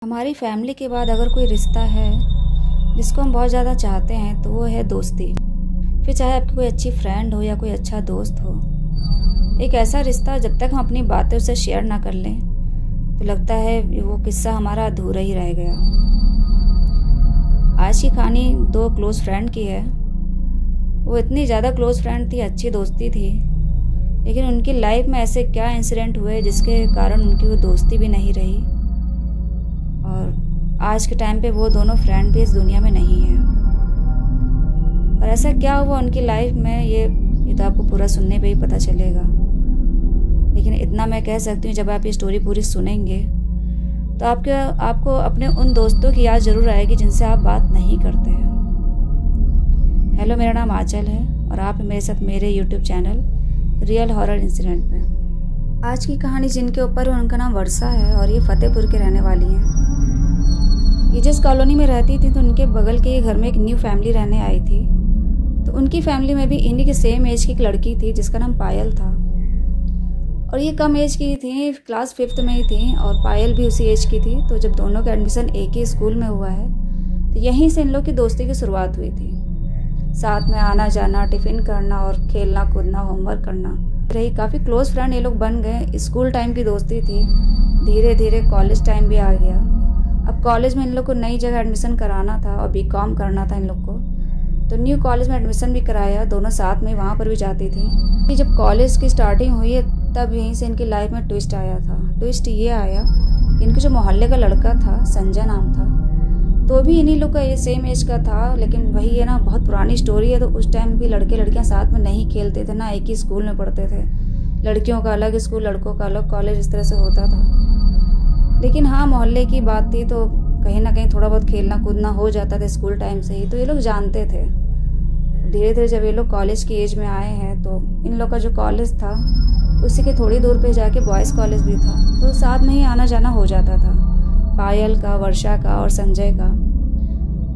हमारी फैमिली के बाद अगर कोई रिश्ता है जिसको हम बहुत ज़्यादा चाहते हैं तो वो है दोस्ती। फिर चाहे आपकी कोई अच्छी फ्रेंड हो या कोई अच्छा दोस्त हो, एक ऐसा रिश्ता जब तक हम अपनी बातें उससे शेयर ना कर लें तो लगता है वो किस्सा हमारा अधूरा ही रह गया। आज की कहानी दो क्लोज़ फ्रेंड की है। वो इतनी ज़्यादा क्लोज़ फ्रेंड थी, अच्छी दोस्ती थी, लेकिन उनकी लाइफ में ऐसे क्या इंसिडेंट हुए जिसके कारण उनकी वो दोस्ती भी नहीं रही और आज के टाइम पे वो दोनों फ्रेंड भी इस दुनिया में नहीं है। और ऐसा क्या हुआ उनकी लाइफ में ये तो आपको पूरा सुनने पे ही पता चलेगा। लेकिन इतना मैं कह सकती हूँ, जब आप ये स्टोरी पूरी सुनेंगे तो आपको अपने उन दोस्तों की याद ज़रूर आएगी जिनसे आप बात नहीं करते हैं। हेलो, मेरा नाम आंचल है और आप मेरे साथ मेरे YouTube channel real horror incident पे। आज की कहानी जिनके ऊपर है उनका नाम वर्षा है और ये फतेहपुर के रहने वाली हैं। ये जिस कॉलोनी में रहती थी तो उनके बगल के घर में एक न्यू फैमिली रहने आई थी। तो उनकी फैमिली में भी इन्हीं के सेम एज की एक लड़की थी जिसका नाम पायल था। और ये कम एज की थी, क्लास 5th में ही थी और पायल भी उसी एज की थी। तो जब दोनों का एडमिशन एक ही स्कूल में हुआ है तो यहीं से इन लोग की दोस्ती की शुरुआत हुई थी। साथ में आना जाना, टिफ़िन करना और खेलना कूदना, होमवर्क करना रही। काफ़ी क्लोज फ्रेंड ये लोग बन गए। स्कूल टाइम की दोस्ती थी, धीरे धीरे कॉलेज टाइम भी आ गया। अब कॉलेज में इन लोग को नई जगह एडमिशन कराना था और बीकॉम करना था इन लोग को। तो न्यू कॉलेज में एडमिशन भी कराया, दोनों साथ में वहाँ पर भी जाती थी। जब कॉलेज की स्टार्टिंग हुई है तब यहीं से इनकी लाइफ में ट्विस्ट आया था। ट्विस्ट ये आया, इनके जो मोहल्ले का लड़का था, संजय नाम था, तो भी इन्हीं लोग का ये सेम एज का था। लेकिन वही है ना, बहुत पुरानी स्टोरी है। तो उस टाइम भी लड़के लड़कियां साथ में नहीं खेलते थे ना, एक ही स्कूल में पढ़ते थे। लड़कियों का अलग स्कूल, लड़कों का अलग कॉलेज, इस तरह से होता था। लेकिन हाँ, मोहल्ले की बात थी तो कहीं ना कहीं थोड़ा बहुत खेलना कूदना हो जाता था स्कूल टाइम से ही। तो ये लोग जानते थे। धीरे धीरे जब ये लोग कॉलेज की एज में आए हैं तो इन लोग का जो कॉलेज था उसी के थोड़ी दूर पे जाके बॉयज़ कॉलेज भी था। तो साथ में ही आना जाना हो जाता था, पायल का, वर्षा का और संजय का।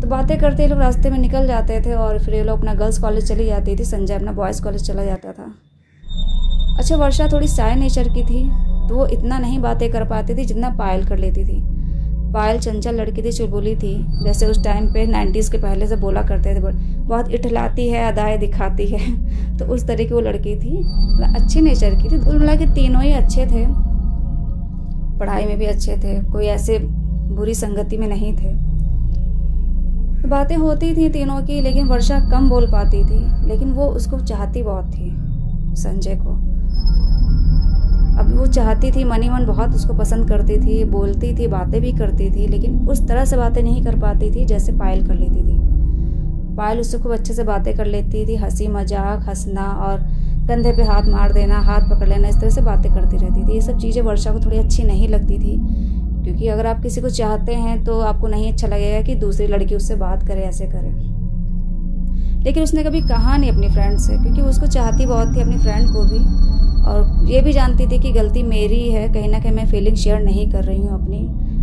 तो बातें करते ये लोग रास्ते में निकल जाते थे और फिर ये लोग अपना गर्ल्स कॉलेज चली जाती थी, संजय अपना बॉयज़ कॉलेज चला जाता था। अच्छा, वर्षा थोड़ी शाय नेचर की थी तो वो इतना नहीं बातें कर पाती थी जितना पायल कर लेती थी। पायल चंचल लड़की थी, चुलबुली थी, जैसे उस टाइम पे 90s के पहले से बोला करते थे, बहुत इठलाती है, अदाएँ दिखाती है। तो उस तरह की वो लड़की थी, अच्छी नेचर की थी। तो मिला के तीनों ही अच्छे थे, पढ़ाई में भी अच्छे थे, कोई ऐसे बुरी संगति में नहीं थे। तो बातें होती थी तीनों की, लेकिन वर्षा कम बोल पाती थी। लेकिन वो उसको चाहती बहुत थी, संजय को। अब वो चाहती थी, मनी मन बहुत उसको पसंद करती थी, बोलती थी, बातें भी करती थी, लेकिन उस तरह से बातें नहीं कर पाती थी जैसे पायल कर लेती थी। पायल उससे खूब अच्छे से बातें कर लेती थी, हंसी मजाक, हंसना और कंधे पे हाथ मार देना, हाथ पकड़ लेना, इस तरह से बातें करती रहती थी। ये सब चीज़ें वर्षा को थोड़ी अच्छी नहीं लगती थी, क्योंकि अगर आप किसी को चाहते हैं तो आपको नहीं अच्छा लगेगा कि दूसरी लड़की उससे बात करे, ऐसे करे। लेकिन उसने कभी कहा नहीं अपनी फ्रेंड से, क्योंकि उसको चाहती बहुत थी अपनी फ्रेंड को भी, और ये भी जानती थी कि गलती मेरी है, कहीं ना कहीं मैं फीलिंग शेयर नहीं कर रही हूँ अपनी,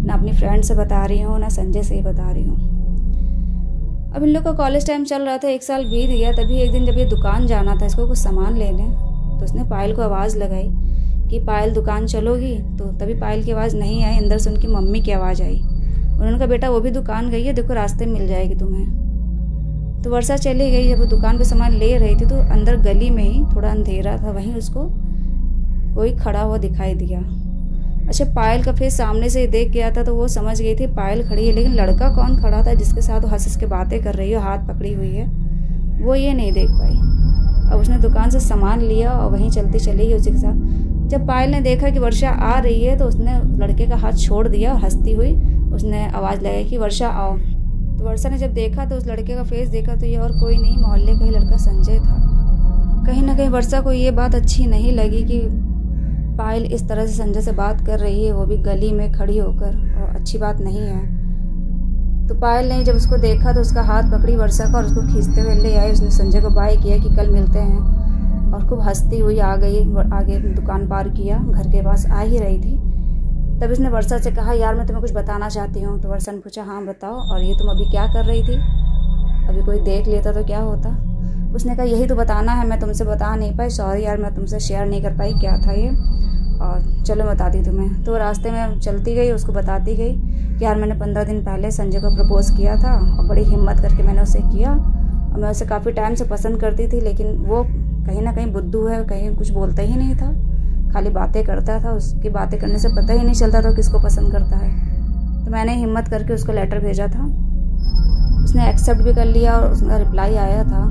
ना अपनी फ्रेंड से बता रही हूँ, ना संजय से ही बता रही हूँ। अब इन लोग का कॉलेज टाइम चल रहा था, 1 साल बीत गया। तभी एक दिन जब ये दुकान जाना था इसको कुछ सामान लेने, तो उसने पायल को आवाज़ लगाई कि पायल दुकान चलोगी। तो तभी पायल की आवाज़ नहीं आई, अंदर से उनकी मम्मी की आवाज़ आई। उन्होंने कहा, बेटा वो भी दुकान गई है, देखो रास्ते में मिल जाएगी तुम्हें। तो वर्षा चली गई। जब वो दुकान पे सामान ले रही थी तो अंदर गली में ही थोड़ा अंधेरा था, वहीं उसको कोई खड़ा हुआ दिखाई दिया। अच्छा, पायल का फेस सामने से देख गया था तो वो समझ गई थी पायल खड़ी है, लेकिन लड़का कौन खड़ा था जिसके साथ वो हंस के बातें कर रही है, हाथ पकड़ी हुई है, वो ये नहीं देख पाई। अब उसने दुकान से सामान लिया और वहीं चलती चली गई उसी के साथ। जब पायल ने देखा कि वर्षा आ रही है तो उसने लड़के का हाथ छोड़ दिया और हंसती हुई उसने आवाज़ लगाई कि वर्षा आओ। तो वर्षा ने जब देखा तो उस लड़के का फेस देखा तो ये और कोई नहीं, मोहल्ले का ही लड़का संजय था। कहीं ना कहीं वर्षा को ये बात अच्छी नहीं लगी कि पायल इस तरह से संजय से बात कर रही है, वो भी गली में खड़ी होकर, और अच्छी बात नहीं है। तो पायल ने जब उसको देखा तो उसका हाथ पकड़ी वर्षा का और उसको खींचते हुए ले आई। उसने संजय को बाय किया कि कल मिलते हैं, और खूब हंसती हुई आ गई। आगे दुकान पार किया, घर के पास आ ही रही थी तब इसने वर्षा से कहा, यार मैं तुम्हें कुछ बताना चाहती हूँ। तो वर्षा ने पूछा, हाँ बताओ, और ये तुम अभी क्या कर रही थी, अभी कोई देख लेता तो क्या होता। उसने कहा, यही तो बताना है, मैं तुमसे बता नहीं पाई, सॉरी यार मैं तुमसे शेयर नहीं कर पाई क्या था ये, और चलो बताती तुम्हें। तो रास्ते में चलती गई, उसको बताती गई। कि यार मैंने 15 दिन पहले संजय को प्रपोज़ किया था और बड़ी हिम्मत करके मैंने उसे किया, और मैं उसे काफ़ी टाइम से पसंद करती थी, लेकिन वो कहीं ना कहीं बुद्धू है, कहीं कुछ बोलता ही नहीं था, खाली बातें करता था। उसकी बातें करने से पता ही नहीं चलता था किसको पसंद करता है। तो मैंने हिम्मत करके उसको लेटर भेजा था, उसने एक्सेप्ट भी कर लिया और उसका रिप्लाई आया था।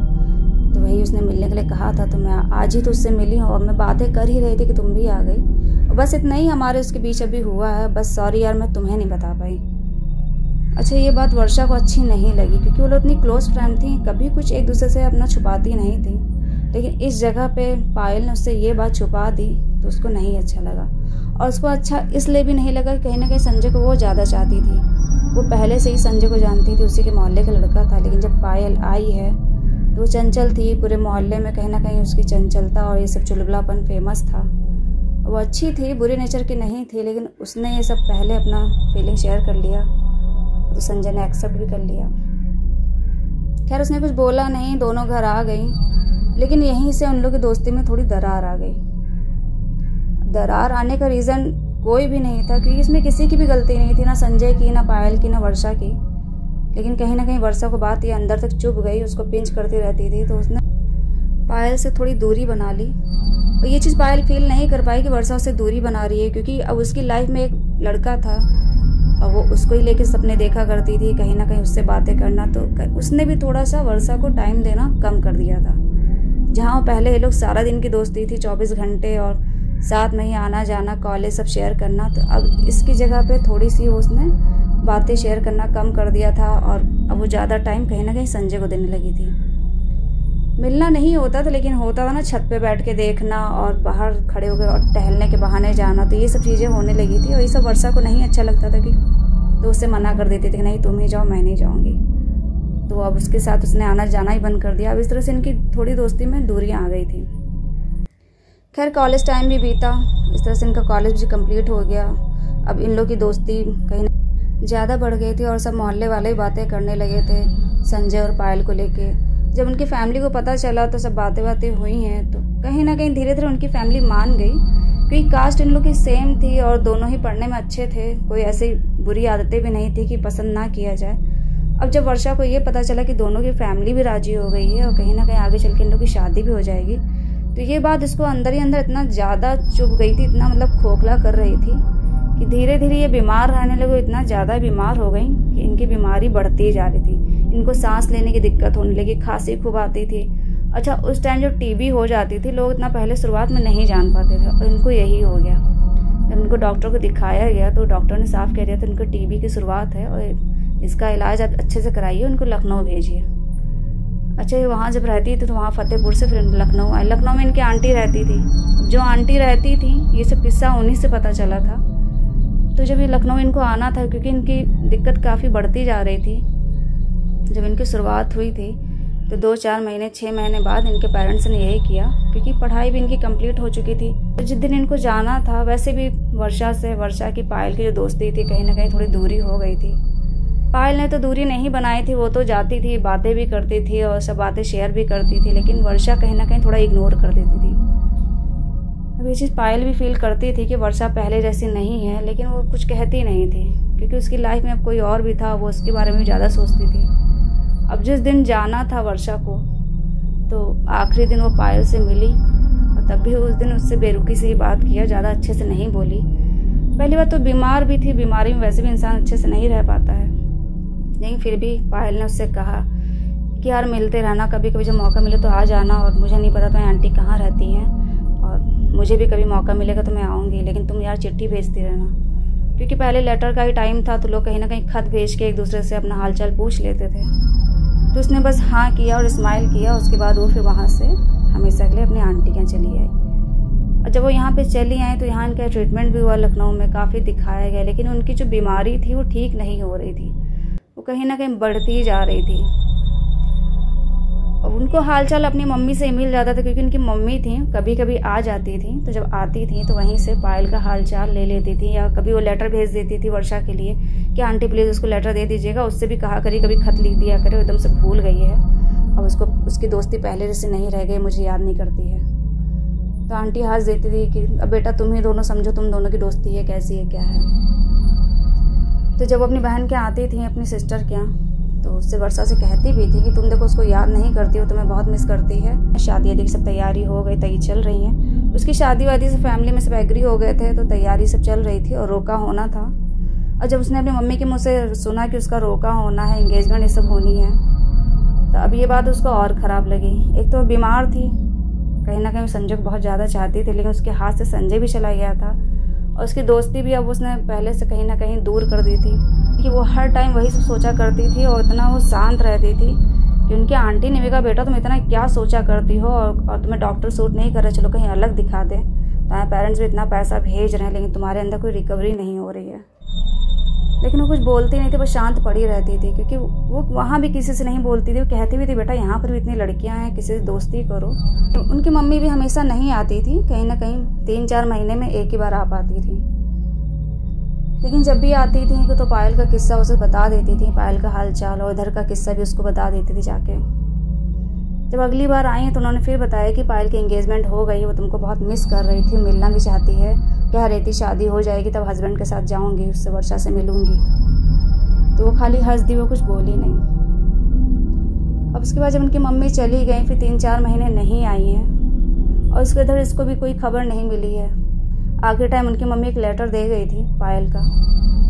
तो वही उसने मिलने के लिए कहा था, तो मैं आज ही तो उससे मिली हूँ और मैं बातें कर ही रही थी कि तुम भी आ गई, और बस इतना ही हमारे उसके बीच अभी हुआ है। बस सॉरी यार, मैं तुम्हें नहीं बता पाई। अच्छा, ये बात वर्षा को अच्छी नहीं लगी क्योंकि वो लोग इतनी क्लोज फ्रेंड थी, कभी कुछ एक दूसरे से अपना छुपाती नहीं थी, लेकिन इस जगह पे पायल ने उससे ये बात छुपा दी तो उसको नहीं अच्छा लगा। और उसको अच्छा इसलिए भी नहीं लगा, कहीं ना कहीं संजय को वो ज़्यादा चाहती थी। वो पहले से ही संजय को जानती थी, उसी के मोहल्ले का लड़का था, लेकिन जब पायल आई है तो वो चंचल थी, पूरे मोहल्ले में कहीं ना कहीं उसकी चंचलता और ये सब चुलबुलापन फेमस था। वो अच्छी थी, बुरे नेचर की नहीं थी, लेकिन उसने ये सब पहले अपना फीलिंग शेयर कर लिया तो संजय ने एक्सेप्ट भी कर लिया। खैर उसने कुछ बोला नहीं, दोनों घर आ गई, लेकिन यहीं से उन लोगों की दोस्ती में थोड़ी दरार आ गई। दरार आने का रीज़न कोई भी नहीं था क्योंकि इसमें किसी की भी गलती नहीं थी, ना संजय की, ना पायल की, ना वर्षा की, लेकिन कहीं ना कहीं वर्षा को बात ये अंदर तक चुभ गई, उसको पिंच करती रहती थी, तो उसने पायल से थोड़ी दूरी बना ली। और ये चीज़ पायल फील नहीं कर पाई कि वर्षा उससे दूरी बना रही है, क्योंकि अब उसकी लाइफ में एक लड़का था और वो उसको ही लेके सपने देखा करती थी, कहीं ना कहीं उससे बातें करना, तो उसने भी थोड़ा सा वर्षा को टाइम देना कम कर दिया था। जहाँ पहले ये लोग सारा दिन की दोस्ती थी, 24 घंटे, और साथ में ही आना जाना, कॉलेज सब शेयर करना, तो अब इसकी जगह पे थोड़ी सी उसने बातें शेयर करना कम कर दिया था, और अब वो ज़्यादा टाइम कहीं ना कहीं संजय को देने लगी थी। मिलना नहीं होता था, लेकिन होता था ना छत पे बैठ के देखना और बाहर खड़े होकर और टहलने के बहाने जाना, तो ये सब चीज़ें होने लगी थी, और ये सब वर्षा को नहीं अच्छा लगता था कि तो उससे मना कर देती थी कि नहीं तुम ही जाओ, मैं नहीं जाऊँगी। तो अब उसके साथ उसने आना जाना ही बंद कर दिया। अब इस तरह से इनकी थोड़ी दोस्ती में दूरियाँ आ गई थी। खैर कॉलेज टाइम भी बीता, इस तरह से इनका कॉलेज भी कंप्लीट हो गया। अब इन लोगों की दोस्ती कहीं ज़्यादा बढ़ गई थी और सब मोहल्ले वाले ही बातें करने लगे थे संजय और पायल को लेके। जब उनकी फैमिली को पता चला तो सब बातें हुई हैं, तो कहीं ना कहीं धीरे धीरे उनकी फैमिली मान गई, क्योंकि कास्ट इन लोग की सेम थी और दोनों ही पढ़ने में अच्छे थे, कोई ऐसी बुरी आदतें भी नहीं थी कि पसंद ना किया जाए। अब जब वर्षा को ये पता चला कि दोनों की फैमिली भी राजी हो गई है और कहीं ना कहीं आगे चल के इन लोग की शादी भी हो जाएगी, तो ये बात इसको अंदर ही अंदर इतना ज़्यादा चुभ गई थी, इतना मतलब खोखला कर रही थी कि धीरे धीरे ये बीमार रहने लगे, इतना ज़्यादा बीमार हो गई कि इनकी बीमारी बढ़ती जा रही थी। इनको सांस लेने की दिक्कत होने लगी, खांसी खूब आती थी। अच्छा, उस टाइम जब टीबी हो जाती थी, लोग इतना पहले शुरुआत में नहीं जान पाते थे, और इनको यही हो गया। जब इनको डॉक्टर को दिखाया गया तो डॉक्टर ने साफ कह दिया था इनको टीबी की शुरुआत है और इसका इलाज आप अच्छे से कराइए, उनको लखनऊ भेजिए। अच्छा, ये वहाँ जब रहती थी तो वहाँ फतेहपुर से फिर लखनऊ आए। लखनऊ में इनकी आंटी रहती थी, जो आंटी रहती थी ये सब किस्सा उन्हीं से पता चला था। तो जब ये लखनऊ इनको आना था, क्योंकि इनकी दिक्कत काफ़ी बढ़ती जा रही थी, जब इनकी शुरुआत हुई थी तो 2-4 महीने 6 महीने बाद इनके पेरेंट्स ने यही किया, क्योंकि पढ़ाई भी इनकी कंप्लीट हो चुकी थी। तो जिस दिन इनको जाना था, वैसे भी वर्षा की पायल की जो दोस्ती थी कहीं ना कहीं थोड़ी दूरी हो गई थी। पायल ने तो दूरी नहीं बनाई थी, वो तो जाती थी, बातें भी करती थी और सब बातें शेयर भी करती थी, लेकिन वर्षा कहीं ना कहीं थोड़ा इग्नोर कर देती थी। अब ये चीज़ पायल भी फील करती थी कि वर्षा पहले जैसी नहीं है, लेकिन वो कुछ कहती नहीं थी क्योंकि उसकी लाइफ में अब कोई और भी था, वो उसके बारे में ज़्यादा सोचती थी। अब जिस दिन जाना था वर्षा को, तो आखिरी दिन वो पायल से मिली और तब भी उस दिन उससे बेरुखी से ही बात किया, ज़्यादा अच्छे से नहीं बोली। पहली बात तो बीमार भी थी, बीमारी में वैसे भी इंसान अच्छे से नहीं रह पाता है, लेकिन फिर भी पायल ने उससे कहा कि यार मिलते रहना, कभी कभी जब मौका मिले तो आ जाना, और मुझे नहीं पता तुम्हारी आंटी कहाँ रहती हैं, और मुझे भी कभी मौका मिलेगा तो मैं आऊँगी, लेकिन तुम यार चिट्ठी भेजती रहना। क्योंकि पहले लेटर का ही टाइम था, तो लोग कहीं ना कहीं खत भेज के एक दूसरे से अपना हालचाल पूछ लेते थे। तो उसने बस हाँ किया और स्माइल किया। उसके बाद वो फिर वहाँ से हमेशा के लिए अपनी आंटी के यहाँ चली आई। और जब वो यहाँ पे चली आई तो यहाँ इनका ट्रीटमेंट भी हुआ, लखनऊ में काफ़ी दिखाया गया, लेकिन उनकी जो बीमारी थी वो ठीक नहीं हो रही थी, वो कहीं ना कहीं बढ़ती जा रही थी। और उनको हालचाल अपनी मम्मी से मिल जाता था, क्योंकि उनकी मम्मी थी, कभी कभी आ जाती थी, तो जब आती थी तो वहीं से पायल का हालचाल ले लेती थी, या कभी वो लेटर भेज देती थी वर्षा के लिए कि आंटी प्लीज़ उसको लेटर दे दीजिएगा, उससे भी कहा करी कभी खत लिख दिया करे, एकदम से भूल गई है और उसको उसकी दोस्ती पहले जैसे नहीं रह गई, मुझे याद नहीं करती है। तो आंटी हंस देती थी कि अब बेटा तुम ही दोनों समझो, तुम दोनों की दोस्ती है कैसी है क्या है। तो जब अपनी बहन के आती थी, अपनी सिस्टर के यहाँ, तो उससे वर्षा से कहती भी थी कि तुम देखो उसको याद नहीं करती हो, तुम्हें बहुत मिस करती है। शादी वादी की सब तैयारी हो गई, तैयारी चल रही है। उसकी शादी वादी से फैमिली में सब एग्री हो गए थे, तो तैयारी सब चल रही थी और रोका होना था। और जब उसने अपनी मम्मी के मुँह से सुना कि उसका रोका होना है, एंगेजमेंट ये सब होनी है, तो अब ये बात उसको और ख़राब लगी। एक तो बीमार थी, कहीं ना कहीं संजय को बहुत ज़्यादा चाहती थी, लेकिन उसके हाथ से संजय भी चला गया था और उसकी दोस्ती भी अब उसने पहले से कहीं ना कहीं दूर कर दी थी कि वो हर टाइम वही सब सोचा करती थी और इतना वो शांत रहती थी कि उनकी आंटी ने भी कहा, बेटा तुम इतना क्या सोचा करती हो और तुम्हें डॉक्टर सूट नहीं कर रहे, चलो कहीं अलग दिखा दें। तुम्हारे पेरेंट्स भी इतना पैसा भेज रहे हैं लेकिन तुम्हारे अंदर कोई रिकवरी नहीं हो रही है। लेकिन वो कुछ बोलती नहीं थी, बस शांत पड़ी रहती थी, क्योंकि वो वहाँ भी किसी से नहीं बोलती थी। वो कहती भी थी, बेटा यहाँ पर भी इतनी लड़कियाँ हैं, किसी से दोस्ती करो। तो उनकी मम्मी भी हमेशा नहीं आती थी, कहीं ना कहीं 3-4 महीने में एक ही बार आ पाती थी। लेकिन जब भी आती थी तो पायल का किस्सा उसे बता देती थी, पायल का हाल चाल, और इधर का किस्सा भी उसको बता देती थी जाके। जब अगली बार आई तो उन्होंने फिर बताया कि पायल की एंगेजमेंट हो गई, वो तुमको बहुत मिस कर रही थी, मिलना भी चाहती है, कह रही थी शादी हो जाएगी तब हस्बैंड के साथ जाऊंगी, उससे वर्षा से मिलूंगी। तो वो खाली हंस दी, वो कुछ बोली नहीं। अब उसके बाद जब उनकी मम्मी चली गई, फिर 3-4 महीने नहीं आई हैं और उसके इधर इसको भी कोई खबर नहीं मिली है। आखिरी टाइम उनकी मम्मी एक लेटर दे गई थी पायल का,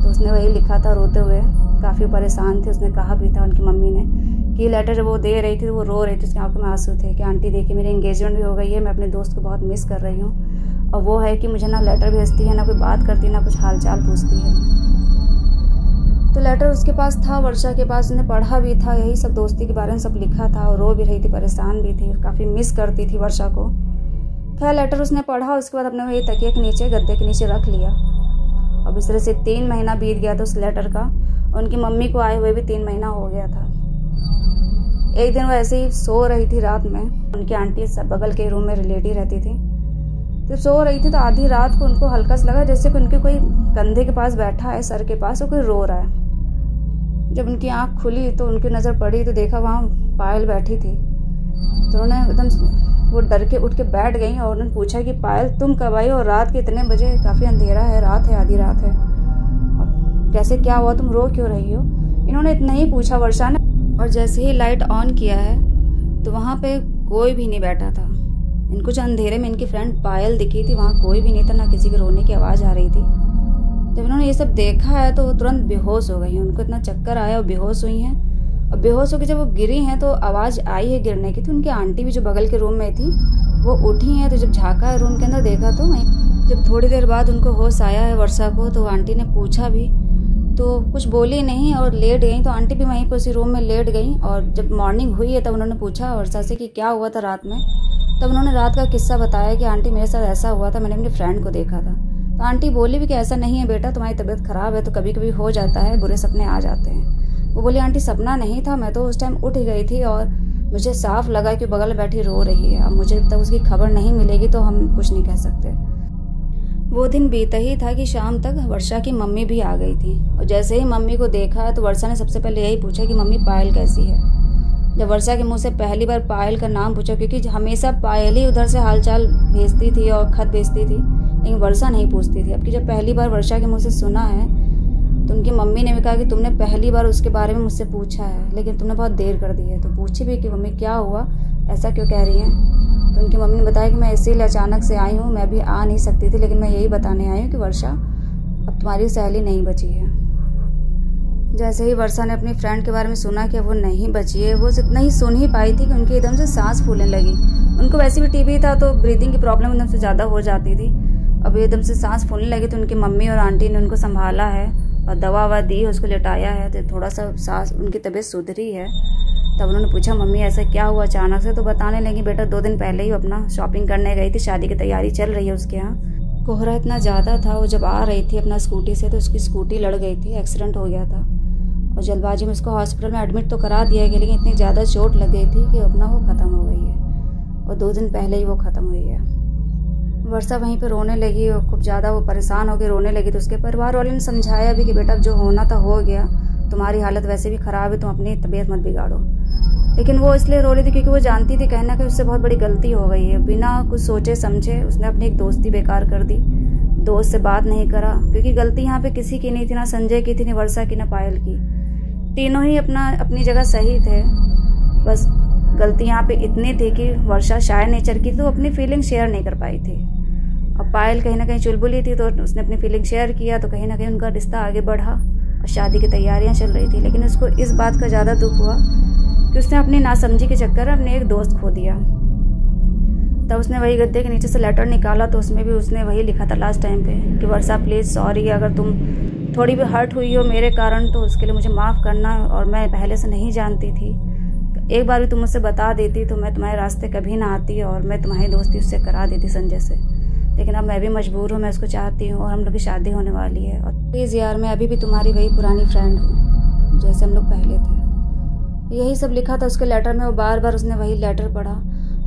तो उसने वही लिखा था रोते हुए, काफ़ी परेशान थे। उसने कहा भी था उनकी मम्मी ने कि लेटर जब वो दे रही थी तो वो रो रही थी, उसकी आंखों में आंसू थे कि आंटी देखिए मेरी एंगेजमेंट भी हो गई है, मैं अपने दोस्त को बहुत मिस कर रही हूँ, और वो है कि मुझे ना लेटर भेजती है, ना कोई बात करती, ना कुछ हाल चाल पूछती है। तो लेटर उसके पास था, वर्षा के पास, उसने पढ़ा भी था, यही सब दोस्ती के बारे में सब लिखा था, और रो भी रही थी, परेशान भी थी, काफ़ी मिस करती थी वर्षा को। खैर लेटर उसने पढ़ा, उसके बाद अपने वही तकिए के नीचे, गद्दे के नीचे रख लिया। अब इस तरह से 3 महीना बीत गया था उस लेटर का, उनकी मम्मी को आए हुए भी 3 महीना हो गया था। एक दिन वो ऐसे ही सो रही थी रात में, उनकी आंटी सब बगल के रूम में रिलेटिव रहती थी। जब सो रही थी तो आधी रात को उनको हल्का सा लगा जैसे कि उनके कोई कंधे के पास बैठा है, सर के पास, और कोई रो रहा है। जब उनकी आँख खुली तो उनकी नज़र पड़ी तो देखा वहाँ पायल बैठी थी। तो उन्होंने एकदम वो डर के उठ के बैठ गई और उन्होंने पूछा कि पायल तुम कब आई और रात के इतने बजे, काफ़ी अंधेरा है, रात है, आधी रात है, और कैसे क्या हुआ, तुम रो क्यों रही हो? इन्होंने इतना ही पूछा वर्षा ने, और जैसे ही लाइट ऑन किया है तो वहाँ पे कोई भी नहीं बैठा था। इनको जो अंधेरे में इनकी फ्रेंड पायल दिखी थी वहाँ कोई भी नहीं था, ना किसी के रोने की आवाज़ आ रही थी। जब इन्होंने ये सब देखा है तो वो तुरंत बेहोश हो गई हैं, उनको इतना चक्कर आया और बेहोश हुई हैं। और बेहोश होकर जब वो गिरी हैं तो आवाज़ आई है गिरने की, तो उनकी आंटी भी जो बगल के रूम में थी वो उठी हैं। तो जब झाँका है रूम के अंदर देखा तो वहीं, जब थोड़ी देर बाद उनको होश आया है वर्षा को, तो आंटी ने पूछा भी तो कुछ बोली नहीं और लेट गई। तो आंटी भी वहीं पर उसी रूम में लेट गई, और जब मॉर्निंग हुई है तब उन्होंने पूछा वर्षा से कि क्या हुआ था रात में। तब उन्होंने रात का किस्सा बताया कि आंटी मेरे साथ ऐसा हुआ था, मैंने अपनी फ्रेंड को देखा था। तो आंटी बोली भी कि ऐसा नहीं है बेटा, तुम्हारी तबीयत ख़राब है तो कभी कभी हो जाता है, बुरे सपने आ जाते हैं। वो बोली आंटी सपना नहीं था, मैं तो उस टाइम उठ गई थी और मुझे साफ लगा कि बगल में बैठी रो रही है। अब मुझे तब उसकी खबर नहीं मिलेगी तो हम कुछ नहीं कह सकते। वो दिन बीता ही था कि शाम तक वर्षा की मम्मी भी आ गई थी, और जैसे ही मम्मी को देखा तो वर्षा ने सबसे पहले यही पूछा कि मम्मी पायल कैसी है। जब वर्षा के मुंह से पहली बार पायल का नाम पूछा, क्योंकि हमेशा पायल ही उधर से हालचाल भेजती थी और खत भेजती थी, लेकिन वर्षा नहीं पूछती थी। अब कि जब पहली बार वर्षा के मुंह से सुना है तो उनकी मम्मी ने भी कहा कि तुमने पहली बार उसके बारे में मुझसे पूछा है, लेकिन तुमने बहुत देर कर दी है। तो पूछी भी कि मम्मी क्या हुआ, ऐसा क्यों कह रही हैं? तो उनकी मम्मी ने बताया कि मैं इसीलिए अचानक से आई हूँ, मैं भी आ नहीं सकती थी, लेकिन मैं यही बताने आई हूँ कि वर्षा अब तुम्हारी सहेली नहीं बची है। जैसे ही वर्षा ने अपनी फ्रेंड के बारे में सुना कि वो नहीं बची है, वो इतना ही सुन ही पाई थी कि उनकी एकदम से सांस फूलने लगी। उनको वैसे भी टीबी था तो ब्रीदिंग की प्रॉब्लम एकदम से ज़्यादा हो जाती थी। अब एकदम से सांस फूलने लगी तो उनकी मम्मी और आंटी ने उनको संभाला है और दवा ववा दी, उसको लेटाया है, तो थोड़ा सा सांस उनकी तबीयत सुधरी है। तब उन्होंने पूछा मम्मी ऐसा क्या हुआ अचानक से? तो बताने लगी बेटा 2 दिन पहले ही अपना शॉपिंग करने गई थी, शादी की तैयारी चल रही है उसके यहाँ। कोहरा इतना ज़्यादा था, वो जब आ रही थी अपना स्कूटी से तो उसकी स्कूटी लड़ गई थी, एक्सीडेंट हो गया था, और जल्दबाजी में उसको हॉस्पिटल में एडमिट तो करा दिया गया, लेकिन इतनी ज़्यादा चोट लग गई थी कि अपना वो ख़त्म हो गई है, और 2 दिन पहले ही वो ख़त्म हुई है। वर्षा वहीं पर रोने लगी और खूब ज़्यादा वो परेशान होकर रोने लगी। तो उसके परिवार वाले ने समझाया भी कि बेटा जो होना था हो गया, तुम्हारी हालत वैसे भी ख़राब है, तुम अपनी तबीयत मत बिगाड़ो। लेकिन वो इसलिए रो रही थी क्योंकि वो जानती थी कहीं ना कहीं उससे बहुत बड़ी गलती हो गई है। बिना कुछ सोचे समझे उसने अपनी एक दोस्ती बेकार कर दी, दोस्त से बात नहीं करा, क्योंकि गलती यहाँ पे किसी की नहीं थी, ना संजय की थी, ना वर्षा की, ना पायल की। तीनों ही अपनी जगह सही थे। बस गलती यहाँ पे इतनी थी कि वर्षा शायर नेचर की, तो अपनी फीलिंग शेयर नहीं कर पाई थी, और पायल कहीं ना कहीं चुलबुली थी, तो उसने अपनी फीलिंग शेयर किया, तो कहीं ना कहीं उनका रिश्ता आगे बढ़ा और शादी की तैयारियां चल रही थी। लेकिन उसको इस बात का ज़्यादा दुख हुआ कि उसने अपनी नासमझी के चक्कर में अपने एक दोस्त खो दिया। तब उसने वही गद्दे के नीचे से लेटर निकाला, तो उसमें भी उसने वही लिखा था लास्ट टाइम पे कि वर्षा प्लीज़ सॉरी, अगर तुम थोड़ी भी हर्ट हुई हो मेरे कारण तो उसके लिए मुझे माफ़ करना, और मैं पहले से नहीं जानती थी, एक बार भी तुम मुझसे बता देती तो मैं तुम्हारे रास्ते कभी ना आती और मैं तुम्हारी दोस्ती उससे करा देती संजय से। लेकिन अब मैं भी मजबूर हूँ, मैं उसको चाहती हूँ और हम लोग की शादी होने वाली है। और प्लीज़ यार, मैं अभी भी तुम्हारी वही पुरानी फ्रेंड हूँ जैसे हम लोग पहले थे। यही सब लिखा था उसके लेटर में। वो बार बार उसने वही लेटर पढ़ा।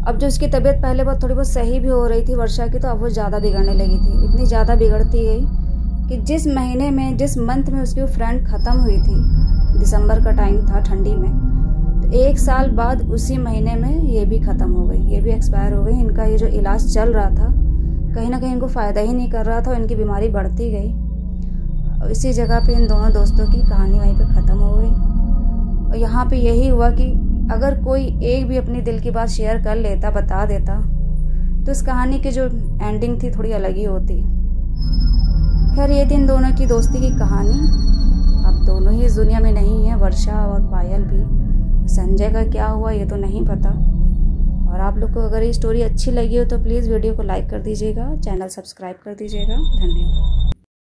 अब जो उसकी तबीयत पहले बहुत थोड़ी बहुत सही भी हो रही थी वर्षा की, तो अब वो ज़्यादा बिगड़ने लगी थी। इतनी ज़्यादा बिगड़ती गई कि जिस महीने में, जिस मंथ में उसकी वो फ्रेंड ख़त्म हुई थी, दिसंबर का टाइम था, ठंडी में, तो 1 साल बाद उसी महीने में ये भी ख़त्म हो गई, ये भी एक्सपायर हो गई। इनका ये जो इलाज चल रहा था कहीं ना कहीं इनको फ़ायदा ही नहीं कर रहा था और इनकी बीमारी बढ़ती गई। और इसी जगह पे इन दोनों दोस्तों की कहानी वहीं पे ख़त्म हो गई। और यहाँ पे यही हुआ कि अगर कोई एक भी अपनी दिल की बात शेयर कर लेता, बता देता, तो इस कहानी की जो एंडिंग थी थोड़ी अलग ही होती। खैर, ये थी इन दोनों की दोस्ती की कहानी। अब दोनों ही इस दुनिया में नहीं है, वर्षा और पायल भी। संजय का क्या हुआ ये तो नहीं पता। और आप लोग को अगर ये स्टोरी अच्छी लगी हो तो प्लीज़ वीडियो को लाइक कर दीजिएगा, चैनल सब्सक्राइब कर दीजिएगा। धन्यवाद।